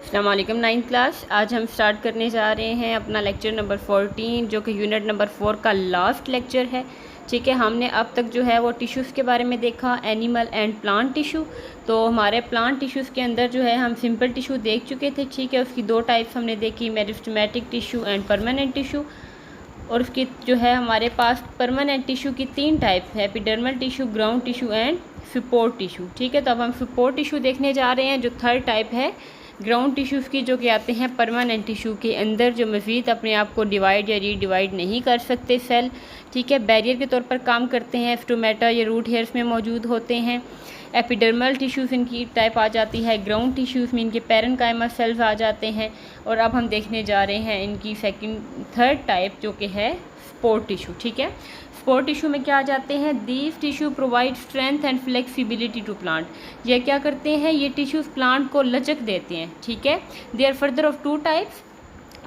अस्सलाम वालेकुम 9th class. आज हम स्टार्ट करने जा रहे हैं अपना लेक्चर नंबर 14 जो कि यूनिट नंबर 4 का लास्ट लेक्चर है। ठीक है, हमने अब तक जो है वो टिश्यूज़ के बारे में देखा, एनिमल एंड प्लांट टिश्यू। तो हमारे प्लांट टिश्यूज़ के अंदर जो है हम सिंपल टिश्यू देख चुके थे। ठीक है, उसकी दो टाइप्स हमने देखी, meristematic tissue and permanent tissue. और उसकी जो है हमारे पास परमानेंट टिश्यू की तीन टाइप है, epidermal tissue, ground tissue and support tissue. ठीक है, तो अब हम सपोर्ट टिश्यू देखने जा रहे हैं जो थर्ड टाइप है ग्राउंड टिश्यूज़ की, जो कि आते हैं परमानेंट टिश्यू के अंदर, जो मज़ीद अपने आप को डिवाइड या रीडिवाइड नहीं कर सकते सेल। ठीक है, बैरियर के तौर पर काम करते हैं, स्टोमेटा या रूट हेयर्स में मौजूद होते हैं। एपिडर्मल टिश्यूज़ इनकी टाइप आ जाती है, ग्राउंड टिश्यूज़ में इनके पैरेन्काइमा सेल्स आ जाते हैं। और अब हम देखने जा रहे हैं इनकी थर्ड टाइप जो कि है स्पोर टिश्यू। ठीक है, स्पोर टिश्यू में क्या आ जाते हैं, these tissue provide strength and flexibility to plant. ये क्या करते हैं, ये टिश्यूज़ प्लांट को लचक देते हैं। ठीक है, they are further of two types,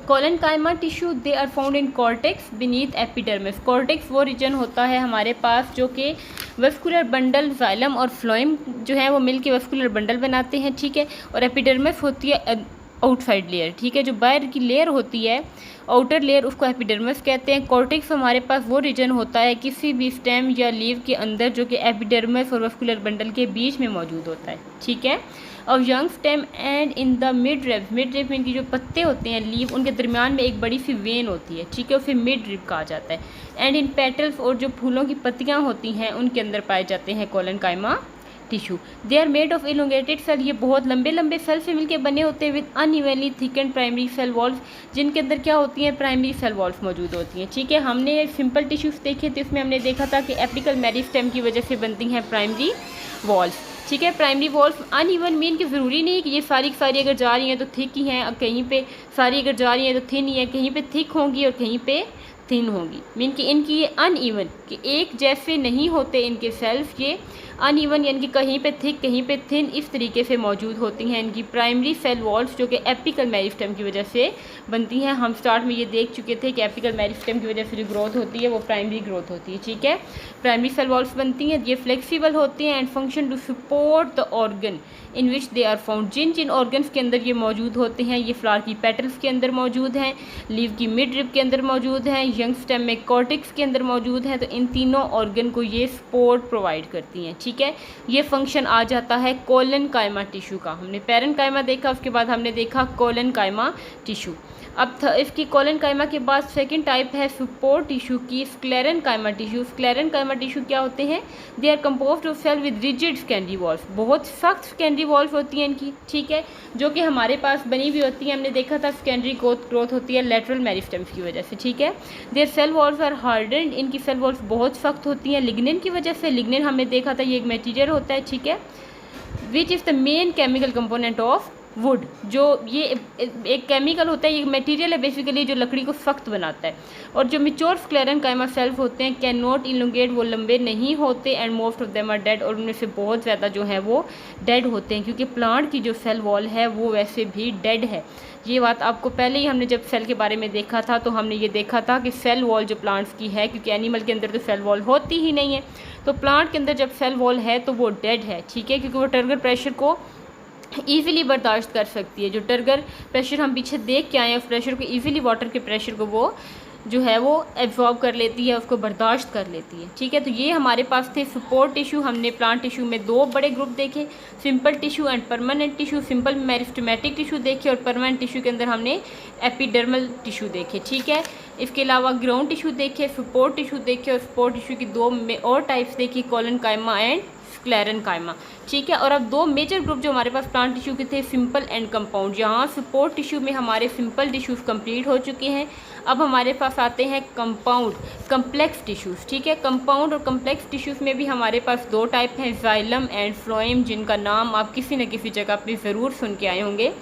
collenchyma tissue, they are found in cortex beneath epidermis. Cortex वो रीजन होता है हमारे पास जो कि वस्कुलर बंडल, जाइलम और फ्लोएम जो है वो मिलके वस्कुलर बंडल बनाते हैं। ठीक है, और एपिडर्मिस होती है आउटसाइड लेयर। ठीक है, जो बाहर की लेयर होती है, आउटर लेयर, उसको एपिडर्मिस कहते हैं। कॉर्टेक्स हमारे पास वो रीजन होता है किसी भी स्टेम या लीव के अंदर जो कि एपिडर्मिस और वस्कुलर बंडल के बीच में मौजूद होता है। ठीक है, और young stem and in the mid rib, mid rib में इनकी जो पत्ते होते हैं लीव, उनके दरमियान में एक बड़ी सी वेन होती है। ठीक है, उसे मिड रिब कहा जाता है। एंड इन पेटल्स, और जो फूलों की पत्तियाँ होती हैं उनके अंदर पाए जाते हैं collenchyma tissue. They are made of elongated cell, ये बहुत लंबे लंबे सेल से मिलकर बने होते हैं with unevenly thickened primary cell walls, जिनके अंदर क्या होती हैं, प्राइमरी सेल वॉल्स मौजूद होती हैं। ठीक है, हमने सिंपल टिश्यूज़ देखे थे, इसमें हमने देखा था कि एपिकल मेरिस्टेम की वजह से बनती हैं प्राइमरी वॉल्स। ठीक है, प्राइमरी वॉल्स अनइवन मीन कि ज़रूरी नहीं कि ये सारी की सारी अगर जा रही हैं तो थिक ही हैं, कहीं पे सारी अगर जा रही हैं तो थिन ही है, कहीं पे थिक होंगी और कहीं पे थिन होंगी। मीन कि इनकी ये अनइवन, कि एक जैसे नहीं होते इनके सेल्स, ये अनइवन यानी कि कहीं पे थिक कहीं पे थिन, इस तरीके से मौजूद होती हैं इनकी प्राइमरी सेल वॉल्स, जो कि एपिकल मेरिस्टेम की वजह से बनती हैं। हम स्टार्ट में ये देख चुके थे कि एपिकल मेरिस्टेम की वजह से जो ग्रोथ होती है वो प्राइमरी ग्रोथ होती है। ठीक है, प्राइमरी सेल वॉल्स बनती हैं, ये फ्लेक्सिबल होती हैं and function to support the organ in which they are found. जिन जिन ऑर्गन्स के अंदर ये मौजूद होते हैं, ये फ्लावर की पेटल्स के अंदर मौजूद हैं, लीव की मिड रिब के अंदर मौजूद हैं, यंग स्टेम में कॉर्टेक्स के अंदर मौजूद हैं। तो इन तीनों ऑर्गन को ये सपोर्ट प्रोवाइड करती हैं। ठीक है, ये फंक्शन आ जाता है कोलेनकाइमा टिश्यू का। हमने पैरेन्काइमा देखा, उसके बाद हमने देखा कोलेनकाइमा टिश्यू। अब इसकी कोलेनकाइमा के बाद सेकंड टाइप है सपोर्ट टिश्यू की, स्क्लेरेनकाइमा टिश्यू। स्क्लेरेनकाइमा टिश्यू क्या होते हैं, they are composed of cell with rigid secondary walls, बहुत सख्त सेकेंडरी वॉल्स होती हैं इनकी। ठीक है, जो कि हमारे पास बनी हुई होती है, हमने देखा था सेकेंडरी ग्रोथ होती है लेटरल मेरिस्टेम्स की वजह से। ठीक है, their cell walls are hardened, इनकी सेल वॉल्स बहुत सख्त होती हैं लिग्निन की वजह से। लिग्निन हमने देखा था ये एक मटीरियल होता है। ठीक है, which is the main chemical component of would, जो ये एक केमिकल होता है, ये मटेरियल है बेसिकली जो लकड़ी को सख्त बनाता है। और जो मिच्योर स्क्लेरेनकाइमा सेल्स होते हैं कैन नॉट इलोंगेट, वो लंबे नहीं होते, and most of them are dead, और उनमें से बहुत ज़्यादा जो है वो डेड होते हैं, क्योंकि प्लांट की जो सेल वॉल है वो वैसे भी डेड है। ये बात आपको पहले ही हमने जब सेल के बारे में देखा था तो हमने ये देखा था कि सेल वॉल जो प्लांट्स की है, क्योंकि एनिमल के अंदर तो सेल वॉल होती ही नहीं है, तो प्लांट के अंदर जब सेल वॉल है तो वो डेड है। ठीक है, क्योंकि वो टर्गर प्रेशर को ईज़िली बर्दाश्त कर सकती है। जो टर्गर प्रेशर हम पीछे देख के आए हैं, उस प्रेशर को ईज़िली, वाटर के प्रेशर को वो जो है वो एब्जॉर्ब कर लेती है, उसको बर्दाश्त कर लेती है। ठीक है, तो ये हमारे पास थे सपोर्ट टिश्यू। हमने प्लांट टिश्यू में दो बड़े ग्रुप देखे, simple tissue and permanent tissue. Simple meristematic tissue देखे और परमानेंट टिश्यू के अंदर हमने एपिडर्मल टिश्यू देखे। ठीक है, इसके अलावा ग्राउंड टिश्यू देखे, सपोर्ट टिश्यू देखे, और सपोर्ट टिश्यू की दो और टाइप्स देखी, कोलेनकाइमा एंड स्क्लेरेनकाइमा। ठीक है, और अब दो मेजर ग्रुप जो हमारे पास प्लांट टिश्यू के थे, सिंपल एंड कंपाउंड। यहाँ सपोर्ट टिश्यू में हमारे सिंपल टिश्यूज़ कंप्लीट हो चुके हैं। अब हमारे पास आते हैं कंपाउंड, कम्प्लेक्स टिश्यूज़। ठीक है, कंपाउंड और कम्प्लेक्स टिश्यूज़ में भी हमारे पास दो टाइप हैं, जाइलम एंड फ्लोएम, जिनका नाम आप किसी न किसी जगह पर ज़रूर सुन के आए होंगे।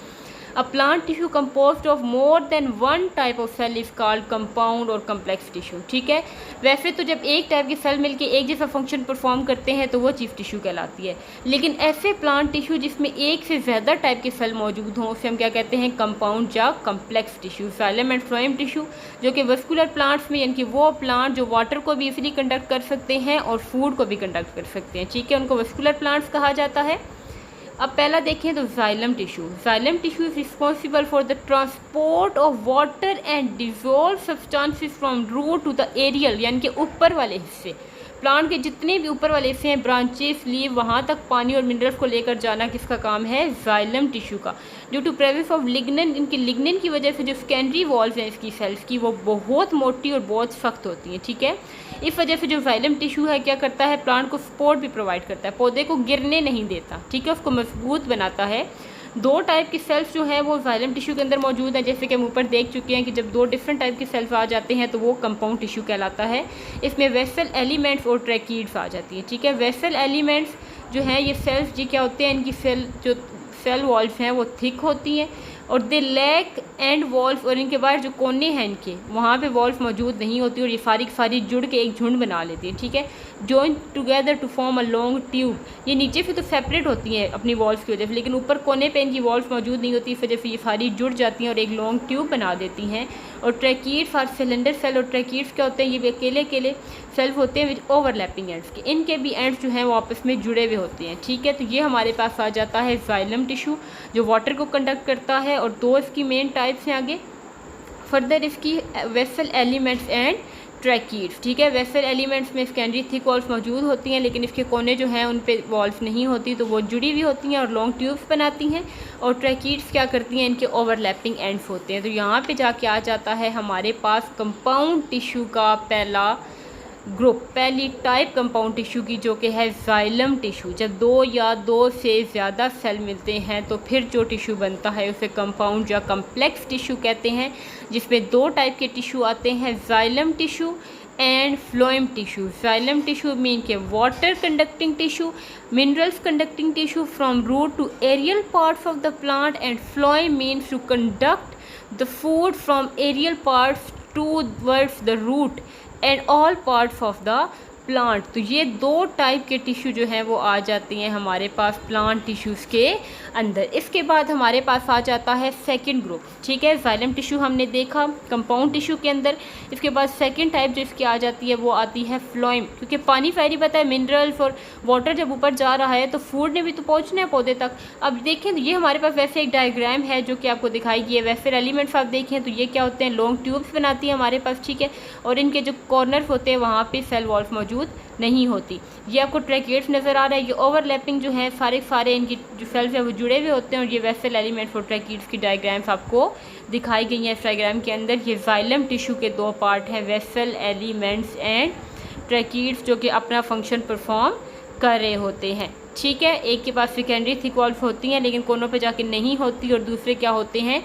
A plant tissue composed of more than one type of cell is called compound और complex tissue। ठीक है, वैसे तो जब एक टाइप के सेल मिलके एक जैसा फंक्शन परफॉर्म करते हैं तो वो चीफ टिश्यू कहलाती है, लेकिन ऐसे प्लांट टिश्यू जिसमें एक से ज़्यादा टाइप के सेल मौजूद हों उसे हम क्या कहते हैं, कंपाउंड या complex tissue. Xylem and phloem tissue जो कि वस्कुलर प्लांट्स में, यानी कि वो प्लांट जो वाटर को भी इजीली कंडक्ट कर सकते हैं और फूड को भी कंडक्ट कर सकते हैं। ठीक है, उनको वस्कुलर प्लांट्स कहा जाता है। अब पहला देखें तो xylem tissue. Xylem tissue is responsible for the transport of water and dissolve substances from root to the aerial, यानी कि ऊपर वाले हिस्से, प्लांट के जितने भी ऊपर वाले हिस्से हैं, ब्रांचेस, लीव, वहाँ तक पानी और मिनरल्स को लेकर जाना किसका काम है? जाइलम टिश्यू का। Due to presence of lignin, इनकी लिग्निन की वजह से जो सेकेंडरी वॉल्स हैं इसकी सेल्स की, वो बहुत मोटी और बहुत सख्त होती हैं, ठीक है। इस वजह से जो जाइलम टिश्यू है क्या करता है? प्लांट को सपोर्ट भी प्रोवाइड करता है, पौधे को गिरने नहीं देता, ठीक है, उसको मजबूत बनाता है। दो टाइप की सेल्स जो है वो जाइलम टिश्यू के अंदर मौजूद है, जैसे कि हम ऊपर देख चुके हैं कि जब दो डिफरेंट टाइप के सेल्स आ जाते हैं तो वो कंपाउंड टिश्यू कहलाता है। इसमें वेसल एलिमेंट्स और ट्रैकीड्स आ जाती हैं, ठीक है। वेसल एलिमेंट्स जो हैं ये सेल्स जी क्या होते हैं, इनकी सेल वॉल्स हैं वो थिक होती हैं और दे लैक एंड वॉल्व, और इनके बाहर जो कोने हैं इनके वहाँ पे वॉल्व मौजूद नहीं होती और ये सारी जुड़ के एक झुंड बना लेती हैं, ठीक है। Join together to form a long tube, ये नीचे से तो सेपरेट होती हैं अपनी वॉल्व की वजह से, लेकिन ऊपर कोने पे इनकी वॉल्व मौजूद नहीं होती, इस वजह से ये सारी जुड़ जाती हैं और एक लॉन्ग ट्यूब बना देती हैं। और ट्रैकीड्स और सिलेंडर सेल, और ट्रैकीड्स क्या होते हैं? ये भी अकेले अकेले सेल्फ होते हैं विद ओवरलैपिंग एंड्स के, इनके भी एंड्स जो हैं वो आपस में जुड़े हुए होते हैं, ठीक है। तो ये हमारे पास आ जाता है जाइलम टिश्यू जो वाटर को कंडक्ट करता है, और दो इसकी मेन टाइप्स हैं आगे। फर्दर इसकी वेसल एलिमेंट्स एंड ट्रैकीड्स, ठीक है। वेसल एलिमेंट्स में सेकेंडरी थिक वॉल्स मौजूद होती हैं, लेकिन इसके कोने जो हैं उन पे वॉल्स नहीं होती, तो वो जुड़ी हुई होती हैं और लॉन्ग ट्यूब्स बनाती हैं। और ट्रैकीड्स क्या करती हैं? इनके ओवरलैपिंग एंड्स होते हैं। तो यहाँ पे जाके आ जाता है हमारे पास कंपाउंड टिश्यू का पहला ग्रुप, पहली टाइप कंपाउंड टिश्यू की, जो कि है जाइलम टिश्यू। जब दो या दो से ज़्यादा सेल मिलते हैं तो फिर जो टिश्यू बनता है उसे कंपाउंड या कम्प्लेक्स टिश्यू कहते हैं, जिसमें दो टाइप के टिश्यू आते हैं, xylem tissue and phloem tissue. Xylem tissue mean के water conducting tissue, minerals conducting tissue from root to aerial parts of the plant, and phloem means to conduct the food from aerial parts towards the root and all parts of the plant. तो ये दो type के tissue जो हैं वो आ जाती हैं हमारे पास प्लांट टिश्यूज़ के अंदर। इसके बाद हमारे पास आ जाता है सेकंड ग्रुप, ठीक है। जाइलम टिश्यू हमने देखा कंपाउंड टिश्यू के अंदर। इसके बाद सेकंड टाइप जो इसकी आ जाती है वो आती है फ्लोएम, क्योंकि पानी फैरी पता है मिनरल्स और वाटर जब ऊपर जा रहा है तो फूड ने भी तो पहुँचना है पौधे तक। अब देखें तो ये हमारे पास वैसे एक डायग्राम है जो कि आपको दिखाई गई है। वैसे एलिमेंट्स आप देखें तो ये क्या होते हैं? लॉन्ग ट्यूब्स बनाती है हमारे पास, ठीक है। और इनके जो कॉर्नर्स होते हैं वहाँ पर सेल वॉल्स मौजूद नहीं होती। ये आपको ट्रैकीड्स नज़र आ रहा है, ये ओवरलैपिंग जो है सारे इनकी जो सेल्स हैं वो जुड़े हुए होते हैं। और ये वेसल एलिमेंट्स और ट्रैकीड्स की डायग्राम्स आपको दिखाई गई हैं इस डायग्राम के अंदर। ये जाइलम टिश्यू के दो पार्ट हैं, वेसल एलिमेंट्स एंड ट्रैकीड्स, जो कि अपना फंक्शन परफॉर्म कर रहे होते हैं, ठीक है। एक के पास सेकेंडरी थिक वॉल्व होती हैं लेकिन कोनों पे जाके नहीं होती, और दूसरे क्या होते हैं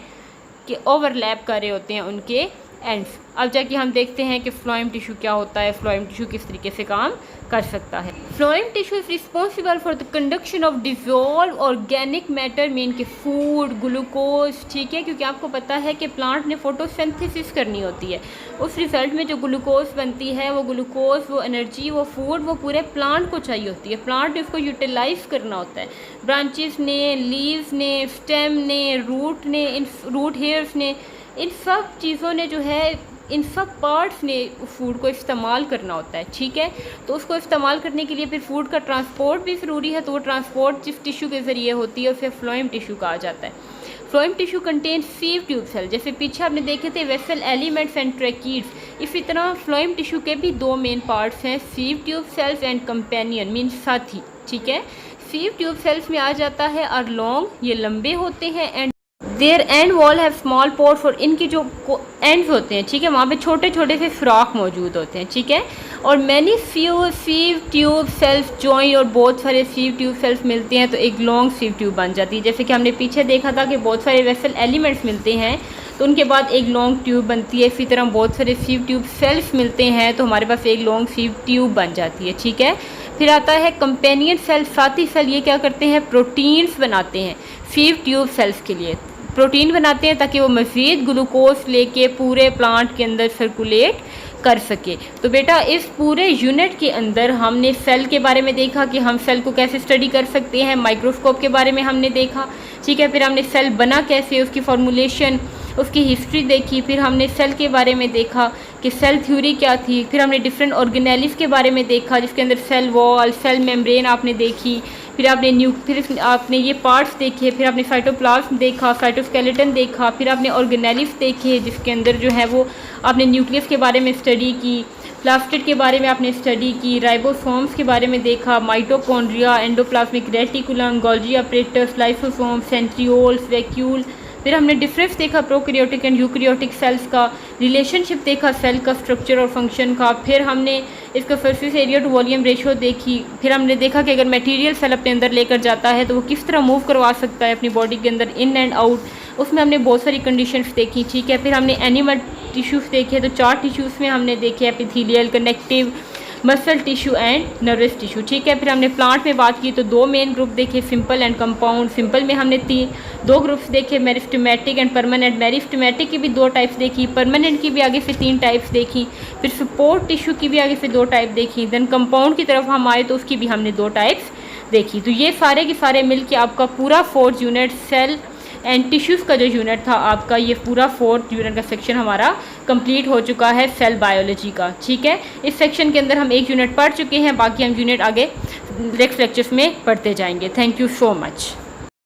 कि ओवरलैप कर रहे होते हैं उनके एंड्स। अब जाके हम देखते हैं कि फ्लोएम टिश्यू क्या होता है, फ्लोएम टिश्यू किस तरीके से काम कर सकता है। Phloem tissue is responsible for the conduction of dissolve organic matter, mean के फूड, ग्लूकोज, ठीक है। क्योंकि आपको पता है कि प्लांट ने फोटोसिंथेसिस करनी होती है, उस रिजल्ट में जो ग्लूकोज बनती है वो ग्लूकोज, वो एनर्जी, वो फूड, वो पूरे प्लांट को चाहिए होती है। प्लांट ने उसको यूटिलाइज करना होता है, ब्रांचेस ने, लीव्स ने, स्टेम ने, रूट ने, इन रूट हेयर्स ने, इन सब चीज़ों ने जो है, इन सब पार्ट्स ने फूड को इस्तेमाल करना होता है, ठीक है। तो उसको इस्तेमाल करने के लिए फिर फूड का ट्रांसपोर्ट भी ज़रूरी है, तो वो ट्रांसपोर्ट जिस टिश्यू के ज़रिए होती है उसे फ्लोएम टिश्यू कहा जाता है। Phloem tissue contain sieve tube cell, जैसे पीछे आपने देखे थे वेसल एलिमेंट्स एंड ट्रैकीड्स। इसी तरह फ्लोएम टिश्यू के भी दो मेन पार्ट्स हैं, sieve tube cells and companion mean साथी, ठीक है। सीव ट्यूब सेल्स में आ जाता है आर लॉन्ग, ये लंबे होते हैं, and their end wall have small pores, और इनकी जो एंड्स होते हैं, ठीक है, वहाँ पे छोटे छोटे से फ्रॉक मौजूद होते हैं, ठीक है। और many sieve tube cells join, और बहुत सारे सीव ट्यूब सेल्स मिलते हैं तो एक लॉन्ग सीव ट्यूब बन जाती है। जैसे कि हमने पीछे देखा था कि बहुत सारे वेसल एलिमेंट्स मिलते हैं तो उनके बाद एक लॉन्ग ट्यूब बनती है। इसी तरह बहुत सारे सीव ट्यूब सेल्स मिलते हैं तो हमारे पास एक लॉन्ग सीव ट्यूब बन जाती है, ठीक है। फिर आता है कंपेनियन सेल, साथी सेल। ये क्या करते हैं? प्रोटीन्स बनाते हैं सीव ट्यूब सेल्स के लिए, प्रोटीन बनाते हैं ताकि वो मज़ीद ग्लूकोज लेके पूरे प्लांट के अंदर सर्कुलेट कर सके। तो बेटा इस पूरे यूनिट के अंदर हमने सेल के बारे में देखा कि हम सेल को कैसे स्टडी कर सकते हैं, माइक्रोस्कोप के बारे में हमने देखा, ठीक है। फिर हमने सेल बना कैसे, उसकी फॉर्मूलेशन, उसकी हिस्ट्री देखी। फिर हमने सेल के बारे में देखा कि सेल थ्योरी क्या थी। फिर हमने डिफरेंट ऑर्गेनेलिस के बारे में देखा जिसके अंदर सेल वॉल, सेल मेम्ब्रेन आपने देखी। फिर आपने ये पार्ट्स देखे, फिर आपने साइटोप्लाज्म देखा, साइटोस्केलेटन देखा, फिर आपने ऑर्गेनेलिस देखे जिसके अंदर जो है वो आपने न्यूक्लियस के बारे में स्टडी की, प्लास्टिड के बारे में आपने स्टडी की, राइबोसोम्स के बारे में देखा, mitochondria, endoplasmic reticulum, Golgi apparatus, lysosome, centrioles, vacuole. फिर हमने डिफरेंस देखा प्रोकैरियोटिक एंड यूकैरियोटिक सेल्स का, रिलेशनशिप देखा सेल का स्ट्रक्चर और फंक्शन का। फिर हमने इसका surface area to volume ratio देखी। फिर हमने देखा कि अगर मटेरियल सेल अपने अंदर लेकर जाता है तो वो किस तरह मूव करवा सकता है अपनी बॉडी के अंदर इन एंड आउट, उसमें हमने बहुत सारी कंडीशंस देखी, ठीक है। फिर हमने एनिमल टिश्यूज़ देखे, तो 4 टिश्यूज़ में हमने देखे epithelial, connective, muscle tissue and nervous tissue, ठीक है। फिर हमने प्लांट में बात की तो 2 मेन ग्रुप देखे, सिंपल एंड कंपाउंड। सिंपल में हमने 2 ग्रुप्स देखे, मेरिस्टेमेटिक एंड परमानेंट। मेरिस्टेमेटिक की भी 2 टाइप्स देखी, परमानेंट की भी आगे से 3 टाइप्स देखी, फिर सपोर्ट टिश्यू की भी आगे से 2 टाइप देखी। देन कंपाउंड की तरफ हम आए तो उसकी भी हमने 2 टाइप्स देखी। तो ये सारे के सारे मिल के आपका पूरा 4th unit cell and tissues का जो यूनिट था आपका, ये पूरा 4th यूनिट का सेक्शन हमारा कंप्लीट हो चुका है सेल बायोलॉजी का, ठीक है। इस सेक्शन के अंदर हम 1 यूनिट पढ़ चुके हैं, बाकी हम यूनिट आगे नेक्स्ट लेक्चर्स में पढ़ते जाएंगे। Thank you so much.